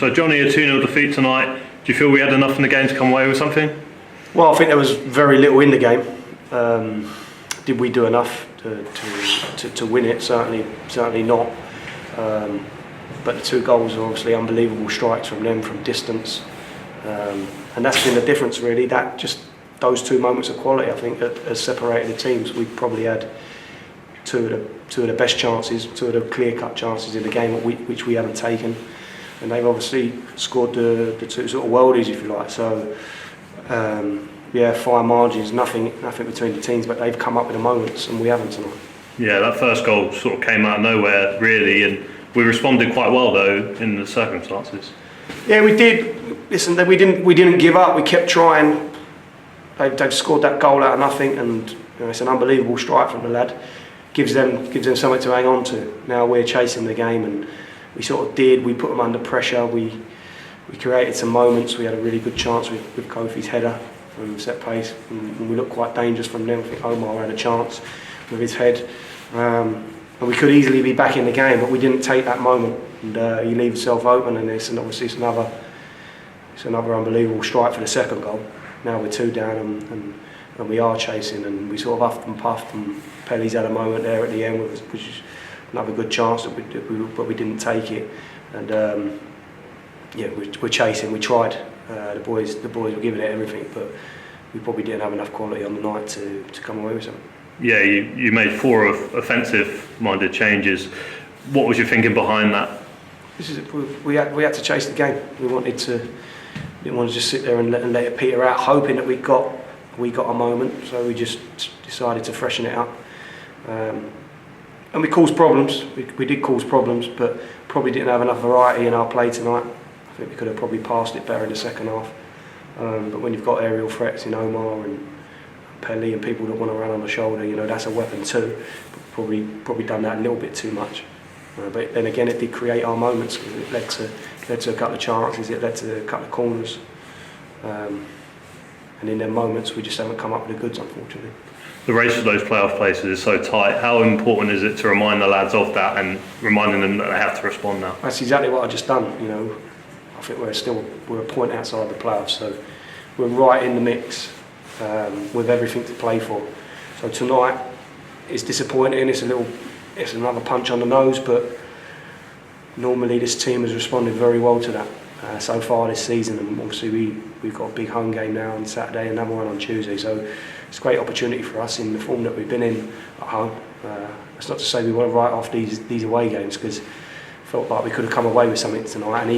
So Johnny, a 2-0 defeat tonight. Do you feel we had enough in the game to come away with something? Well, I think there was very little in the game. Did we do enough to win it? Certainly not. But the 2 goals are obviously unbelievable strikes from them from distance, and that's been the difference really. That just those 2 moments of quality, I think, that has separated the teams. We probably had two of the best chances, 2 of the clear-cut chances in the game, which we haven't taken, and they've obviously scored the 2 sort of worldies, if you like. So yeah, fine margins, nothing between the teams, but they've come up with the moments, and we haven't tonight. Yeah, that first goal sort of came out of nowhere, really, and we responded quite well though in the circumstances. Yeah, we did. Listen, we didn't give up. We kept trying. They've scored that goal out of nothing, and it's an unbelievable strike from the lad. Gives them something to hang on to. Now we're chasing the game, and we sort of did. We put them under pressure. We created some moments. We had a really good chance with Kofi's header from set pace, and we looked quite dangerous from them. I think Omar had a chance with his head, and we could easily be back in the game, but we didn't take that moment. And you leave yourself open, and obviously it's another unbelievable strike for the second goal. Now we're 2 down, and we are chasing, and we sort of huffed and puffed, and Pelly's had a moment there at the end, which is another good chance, but we didn't take it. And yeah, we're chasing. We tried. The boys were giving it everything, but we probably didn't have enough quality on the night to come away with something. Yeah, you made 4 offensive-minded changes. What was your thinking behind that? We had to chase the game. Didn't want to just sit there and let it peter out, hoping that we got a moment. So we just decided to freshen it up, and we caused problems. We did cause problems, but probably didn't have enough variety in our play tonight. I think we could have probably passed it better in the second half. But when you've got aerial threats in Omar and Pelly and people that want to run on the shoulder, that's a weapon too. Probably done that a little bit too much. But then again, it did create our moments. It led to a couple of chances. It led to a couple of corners. And in them moments, we just haven't come up with the goods, unfortunately. The race for those playoff places is so tight. How important is it to remind the lads of that and reminding them that they have to respond now? That's exactly what I just done. I think we're a point outside the playoffs, so we're right in the mix with everything to play for. So tonight, it's disappointing. It's another punch on the nose, but normally this team has responded very well to that so far this season, and obviously we've got a big home game now on Saturday, another one on Tuesday, so it's a great opportunity for us in the form that we've been in at home. That's not to say we want to write off these away games, because I felt like we could have come away with something tonight, and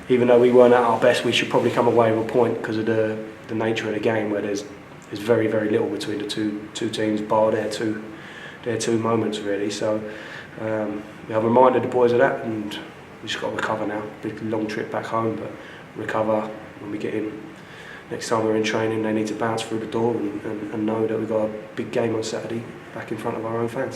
even though we weren't at our best, we should probably come away with a point because of the nature of the game, where there's very, very little between the two teams, bar their two moments really. So I've reminded the boys of that, and we just got to recover now. Big long trip back home, but recover when we get in. Next time we're in training, they need to bounce through the door and know that we've got a big game on Saturday back in front of our own fans.